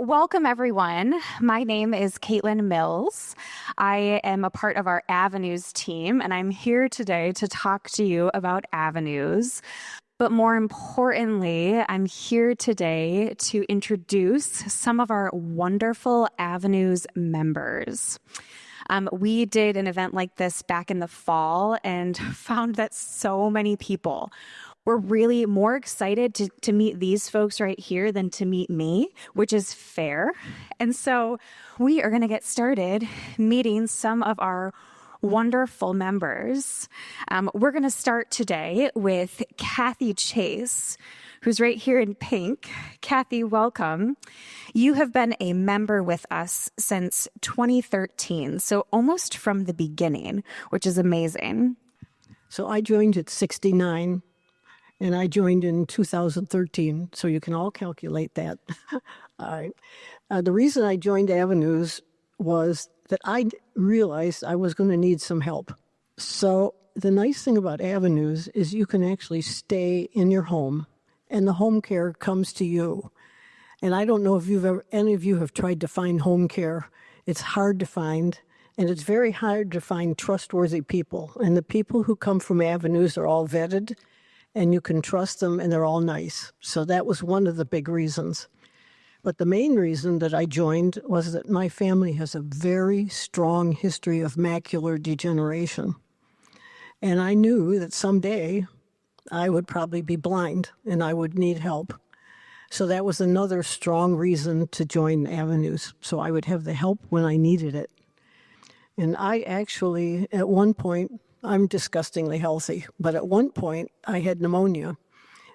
Welcome, everyone. My name is Caitlin Mills. I am a part of our Avenues team, and I'm here today to talk to you about Avenues. But more importantly, I'm here today to introduce some of our wonderful Avenues members. We did an event like this back in the fall and found that so many people were really more excited to meet these folks right here than to meet me, which is fair. And so we are going to get started meeting some of our wonderful members. We're going to start today with Kathy Chase, who's right here in pink. Kathy, welcome. You have been a member with us since 2013, so almost from the beginning, which is amazing. So I joined at 69, and I joined in 2013, so you can all calculate that. All right. The reason I joined Avenues was that I realized I was going to need some help. So the nice thing about Avenues is you can actually stay in your home, and the home care comes to you. And I don't know if any of you have tried to find home care. It's hard to find, and it's very hard to find trustworthy people. And the people who come from Avenues are all vetted, and you can trust them, and they're all nice. So that was one of the big reasons. But the main reason that I joined was that my family has a very strong history of macular degeneration. And I knew that someday I would probably be blind and I would need help. So that was another strong reason to join Avenues, so I would have the help when I needed it. And I actually, at one point, I'm disgustingly healthy, but at one point I had pneumonia.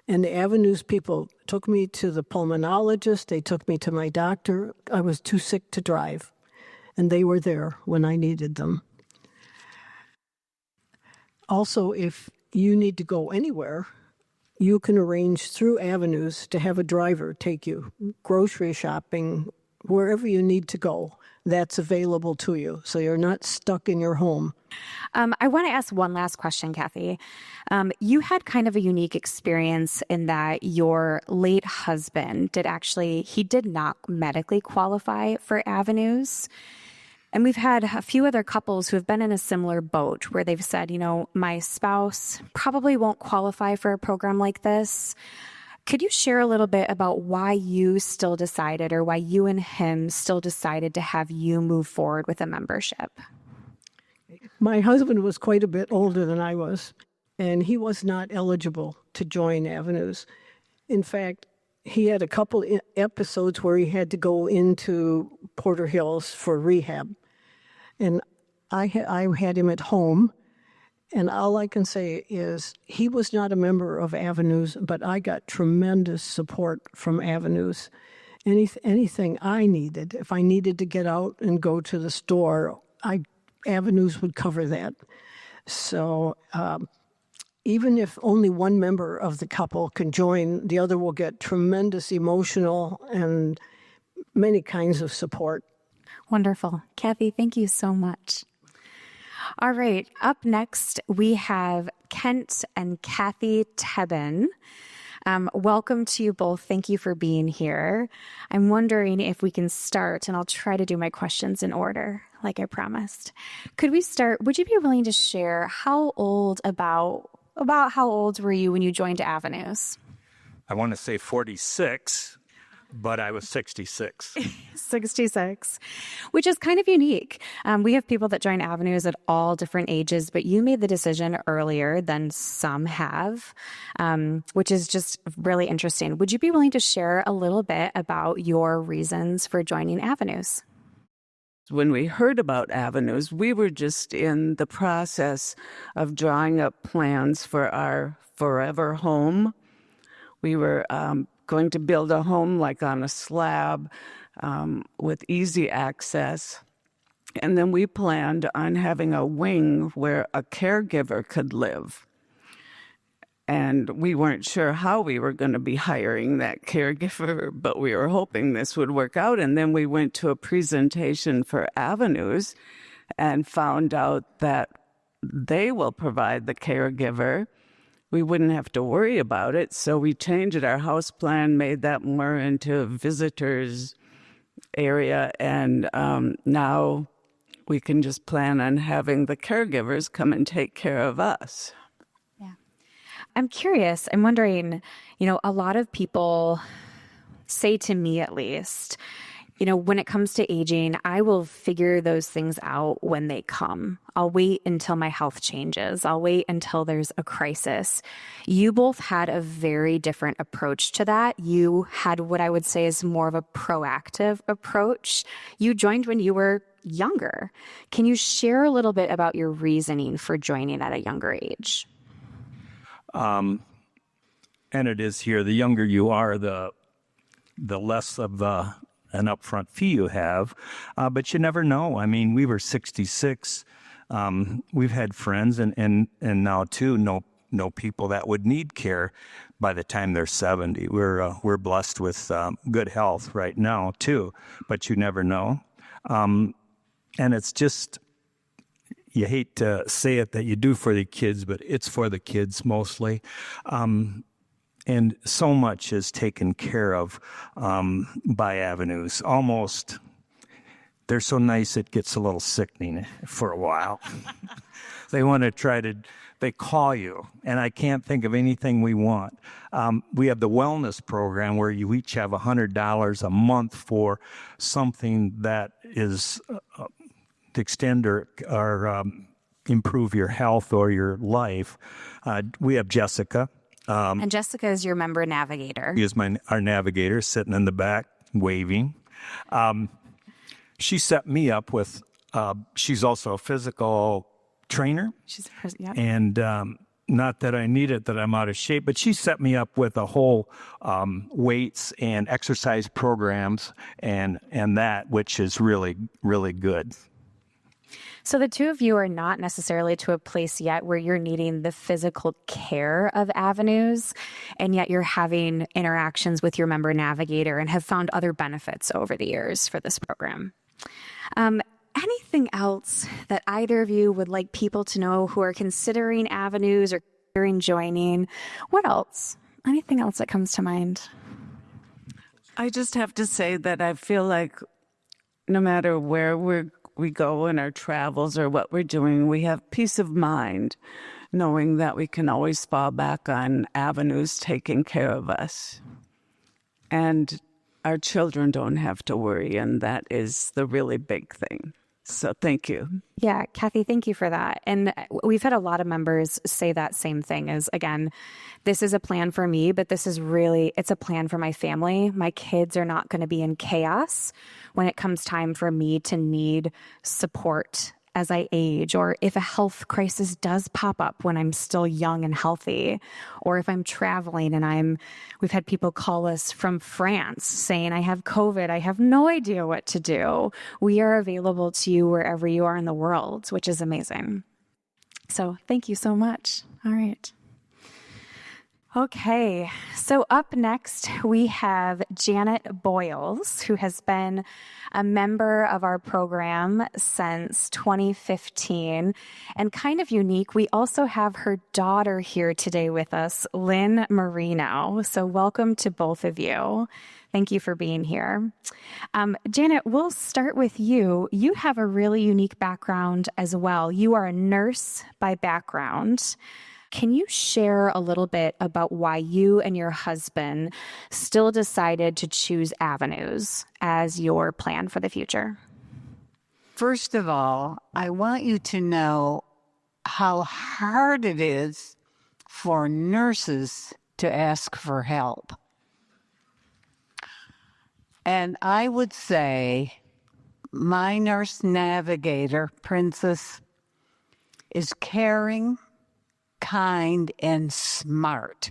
And the Avenues people took me to the pulmonologist, they took me to my doctor. I was too sick to drive, and they were there when I needed them. Also, if you need to go anywhere, you can arrange through Avenues to have a driver take you grocery shopping, wherever you need to go. That's available to you, so you're not stuck in your home. I want to ask one last question, Kathy. You had kind of a unique experience in that your late husband did not medically qualify for Avenues. And we've had a few other couples who have been in a similar boat where they've said, my spouse probably won't qualify for a program like this. Could you share a little bit about why you still decided, or why you and him still decided to have you move forward with a membership? My husband was quite a bit older than I was, and he was not eligible to join Avenues. In fact, he had a couple episodes where he had to go into Porter Hills for rehab. And I had him at home, and all I can say is he was not a member of Avenues, but I got tremendous support from Avenues. Anything I needed, if I needed to get out and go to the store, Avenues would cover that. So even if only one member of the couple can join, the other will get tremendous emotional and many kinds of support. Wonderful. Kathy, thank you so much. All right, up next, we have Kent and Kathy Tebben. Welcome to you both. Thank you for being here. I'm wondering if we can start, and I'll try to do my questions in order, like I promised. Could we start? Would you be willing to share how old were you when you joined Avenues? I want to say 46, but I was 66. 66, which is kind of unique. We have people that join Avenues at all different ages, but you made the decision earlier than some have, which is just really interesting. Would you be willing to share a little bit about your reasons for joining Avenues? When we heard about Avenues, we were just in the process of drawing up plans for our forever home. We were going to build a home like on a slab with easy access. And then we planned on having a wing where a caregiver could live. And we weren't sure how we were going to be hiring that caregiver, but we were hoping this would work out. And then we went to a presentation for Avenues and found out that they will provide the caregiver. We wouldn't have to worry about it. So we changed our house plan, made that more into visitors area, and now we can just plan on having the caregivers come and take care of us. I'm curious. I'm wondering, a lot of people say to me at least, when it comes to aging, I will figure those things out when they come. I'll wait until my health changes. I'll wait until there's a crisis. You both had a very different approach to that. You had what I would say is more of a proactive approach. You joined when you were younger. Can you share a little bit about your reasoning for joining at a younger age? And it is here, the younger you are, the less of an upfront fee you have. But you never know. I mean, we were 66. We've had friends and now too know people that would need care by the time they're 70. We're blessed with good health right now too, but you never know. And it's just, you hate to say it that you do for the kids, but it's for the kids mostly. And so much is taken care of by Avenues. Almost, they're so nice it gets a little sickening for a while. They want to they call you, and I can't think of anything we want. We have the wellness program where you each have $100 a month for something that is to extend or improve your health or your life. We have Jessica. And Jessica is your member navigator. He is our navigator, sitting in the back, waving. She set me up with, she's also a physical trainer. And not that I need it, that I'm out of shape, but she set me up with a whole weights and exercise programs and that, which is really, really good. So the two of you are not necessarily to a place yet where you're needing the physical care of Avenues, and yet you're having interactions with your member navigator and have found other benefits over the years for this program. Anything else that either of you would like people to know who are considering Avenues or considering joining? What else? Anything else that comes to mind? I just have to say that I feel like no matter where we go in our travels or what we're doing, we have peace of mind knowing that we can always fall back on Avenues taking care of us. And our children don't have to worry, and that is the really big thing. So thank you. Yeah, Kathy, thank you for that. And we've had a lot of members say that same thing is, again, this is a plan for me, but it's a plan for my family. My kids are not going to be in chaos when it comes time for me to need support as I age, or if a health crisis does pop up when I'm still young and healthy, or if I'm traveling and we've had people call us from France saying, I have COVID, I have no idea what to do. We are available to you wherever you are in the world, which is amazing. So thank you so much. All right. Okay, so up next, we have Janet Boyles, who has been a member of our program since 2015. And kind of unique, we also have her daughter here today with us, Lynn Marino. So welcome to both of you. Thank you for being here. Janet, we'll start with you. You have a really unique background as well. You are a nurse by background. Can you share a little bit about why you and your husband still decided to choose Avenues as your plan for the future? First of all, I want you to know how hard it is for nurses to ask for help. And I would say my nurse navigator, Princess, is caring, kind, and smart.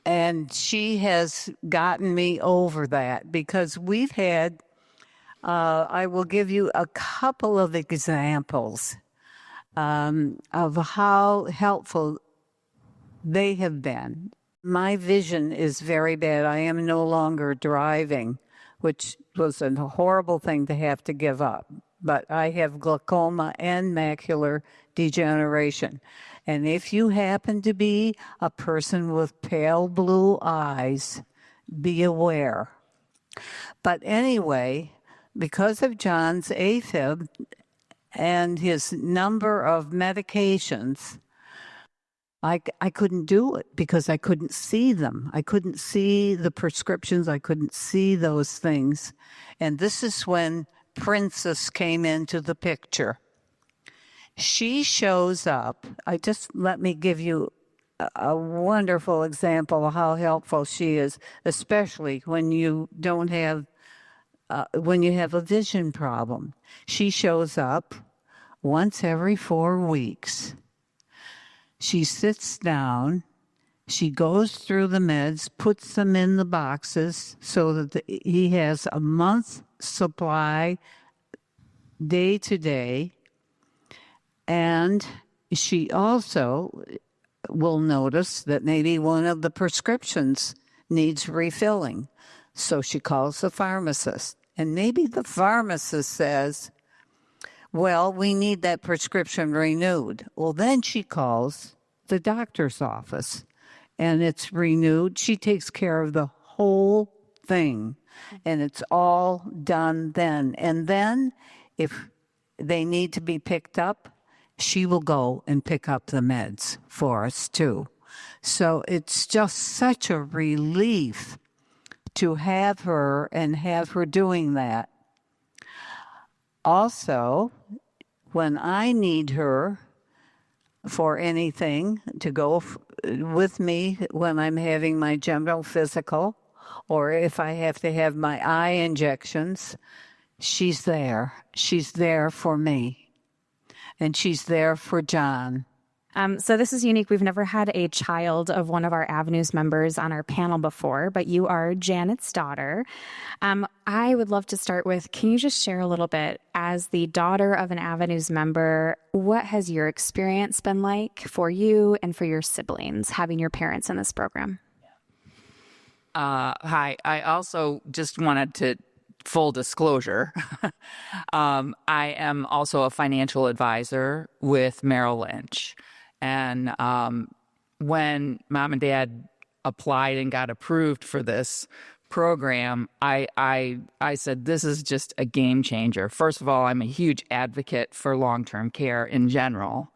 And she has gotten me over that because we've had, I will give you a couple of examples of how helpful they have been. My vision is very bad. I am no longer driving, which was a horrible thing to have to give up. But I have glaucoma and macular degeneration. And if you happen to be a person with pale blue eyes, be aware. But anyway, because of John's AFib and his number of medications, I couldn't do it because I couldn't see them. I couldn't see the prescriptions. I couldn't see those things. And this is when Princess came into the picture. She shows up. Let me give you a wonderful example of how helpful she is, especially when you don't have, when you have a vision problem. She shows up once every 4 weeks. She sits down, she goes through the meds, puts them in the boxes so that he has a month's supply day to day. And she also will notice that maybe one of the prescriptions needs refilling. So she calls the pharmacist. And maybe the pharmacist says, well, we need that prescription renewed. Well, then she calls the doctor's office and it's renewed. She takes care of the whole thing and it's all done then. And then if they need to be picked up, she will go and pick up the meds for us too. So it's just such a relief to have her and have her doing that. Also, when I need her for anything to go with me when I'm having my general physical, or if I have to have my eye injections, she's there. She's there for me. And she's there for John. So this is unique. We've never had a child of one of our Avenues members on our panel before, but you are Janet's daughter. I would love to start with, can you just share a little bit, as the daughter of an Avenues member, what has your experience been like for you and for your siblings, having your parents in this program? Hi, I also just wanted to full disclosure. I am also a financial advisor with Merrill Lynch. And when Mom and Dad applied and got approved for this program, I said, this is just a game changer. First of all, I'm a huge advocate for long-term care in general.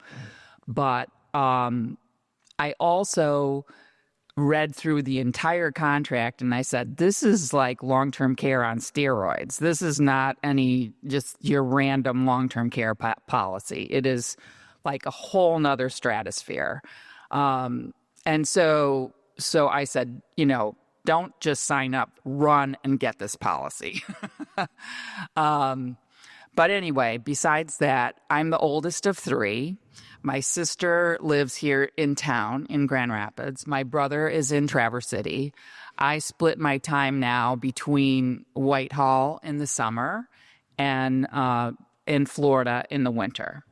But I also read through the entire contract and I said, this is like long-term care on steroids. This is not just your random long-term care policy. It is like a whole nother stratosphere. And so I said, don't just sign up, run and get this policy. But anyway, besides that, I'm the oldest of 3. My sister lives here in town in Grand Rapids. My brother is in Traverse City. I split my time now between Whitehall in the summer and in Florida in the winter.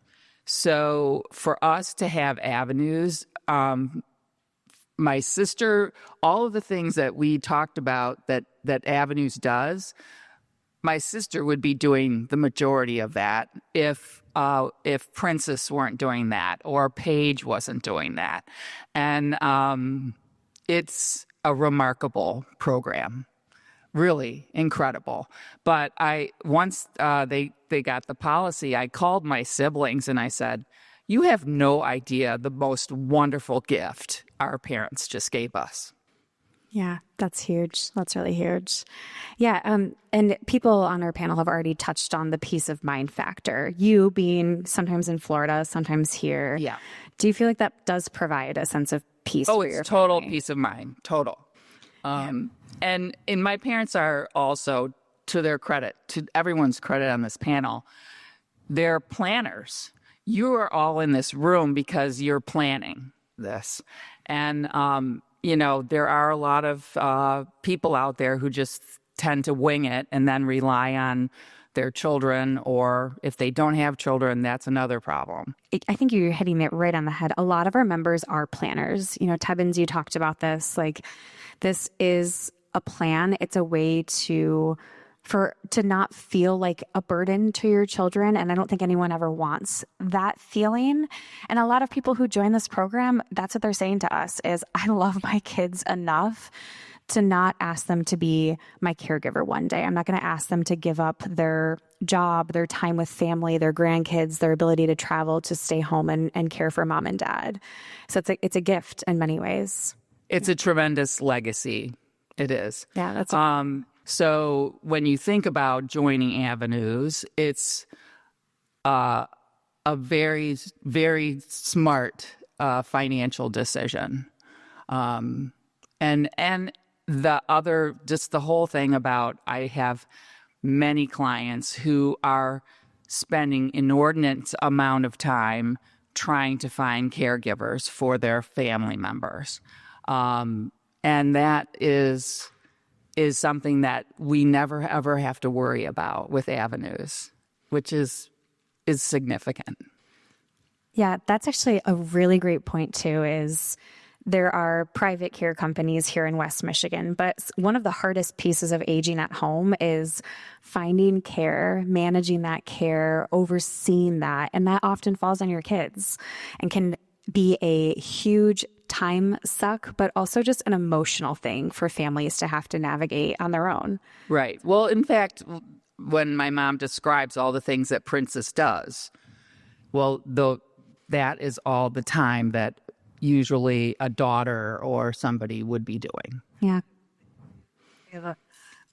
So for us to have Avenues, my sister, all of the things that we talked about that Avenues does, my sister would be doing the majority of that if Princess weren't doing that or Paige wasn't doing that. And it's a remarkable program, really incredible. But once they got the policy, I called my siblings and I said, you have no idea the most wonderful gift our parents just gave us. Yeah, that's huge. That's really huge. Yeah, and people on our panel have already touched on the peace of mind factor. You being sometimes in Florida, sometimes here. Yeah. Do you feel like that does provide a sense of peace for your it's total family? peace of mind. Total. And my parents are also, to their credit, to everyone's credit on this panel, they're planners. You are all in this room because you're planning this. And, there are a lot of people out there who just tend to wing it and then rely on their children, or if they don't have children, that's another problem. I think you're hitting it right on the head. A lot of our members are planners. Tubbins, you talked about this. Like, this is a plan. It's a way to not feel like a burden to your children. And I don't think anyone ever wants that feeling. And a lot of people who join this program, that's what they're saying to us is, I love my kids enough to not ask them to be my caregiver one day. I'm not going to ask them to give up their job, their time with family, their grandkids, their ability to travel, to stay home and care for mom and dad. So it's a gift in many ways. It's a tremendous legacy. It is. Yeah, that's so when you think about joining Avenues, it's a very, very smart financial decision. And the other, just the whole thing about, I have many clients who are spending inordinate amount of time trying to find caregivers for their family members. And that is something that we never, ever have to worry about with Avenues, which is significant. Yeah, that's actually a really great point too, is there are private care companies here in West Michigan, but one of the hardest pieces of aging at home is finding care, managing that care, overseeing that, and that often falls on your kids and can be a huge time suck, but also just an emotional thing for families to have to navigate on their own. Right. Well, in fact, when my mom describes all the things that Princess does, well, that is all the time that usually a daughter or somebody would be doing. Yeah.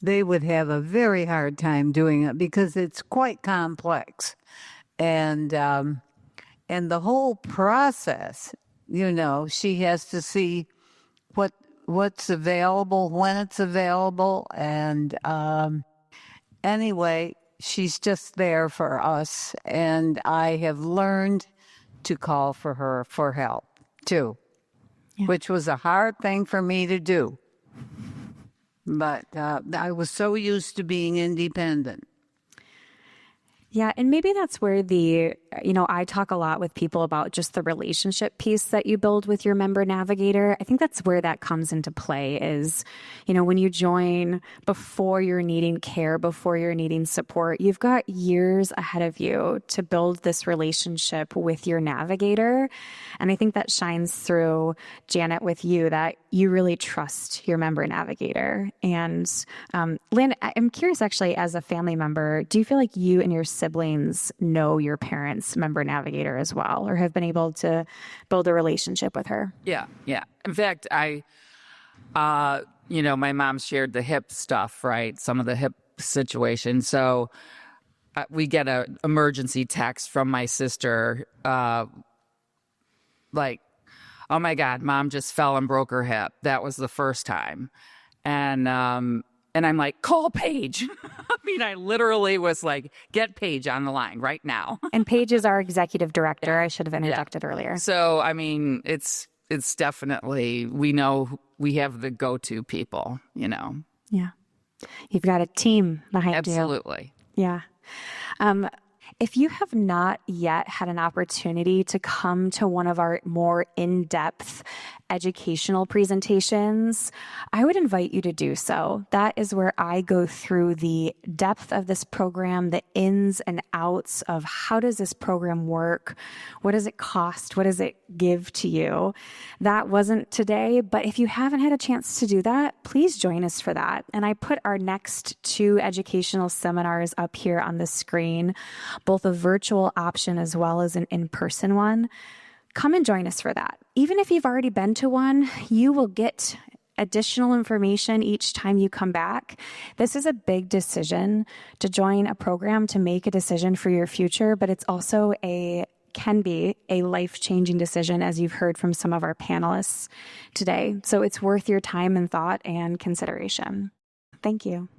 They would have a very hard time doing it because it's quite complex. And the whole process, she has to see what's available, when it's available. And anyway, she's just there for us. And I have learned to call for her for help too, which was a hard thing for me to do. But I was so used to being independent. Yeah, and maybe that's where I talk a lot with people about just the relationship piece that you build with your member navigator. I think that's where that comes into play is, when you join before you're needing care, before you're needing support, you've got years ahead of you to build this relationship with your navigator. And I think that shines through, Janet, with you, that you really trust your member navigator. And Lynn, I'm curious, actually, as a family member, do you feel like you and your siblings know your parents' member navigator as well, or have been able to build a relationship with her? Yeah. In fact, my mom shared the hip stuff, right? Some of the hip situations. So we get an emergency text from my sister, like, oh my God, mom just fell and broke her hip. That was the first time. And I'm like, call Paige. I mean, I literally was like, get Paige on the line right now. And Paige is our executive director. I should have interjected earlier. So, I mean, it's definitely, we know we have the go-to people, Yeah. You've got a team behind you. Absolutely. Yeah. If you have not yet had an opportunity to come to one of our more in-depth educational presentations, I would invite you to do so. That is where I go through the depth of this program, the ins and outs of how does this program work? What does it cost? What does it give to you? That wasn't today, but if you haven't had a chance to do that, please join us for that. And I put our next 2 educational seminars up here on the screen, both a virtual option as well as an in-person one. Come and join us for that. Even if you've already been to one, you will get additional information each time you come back. This is a big decision to join a program, to make a decision for your future, but it's also can be a life-changing decision, as you've heard from some of our panelists today. So it's worth your time and thought and consideration. Thank you.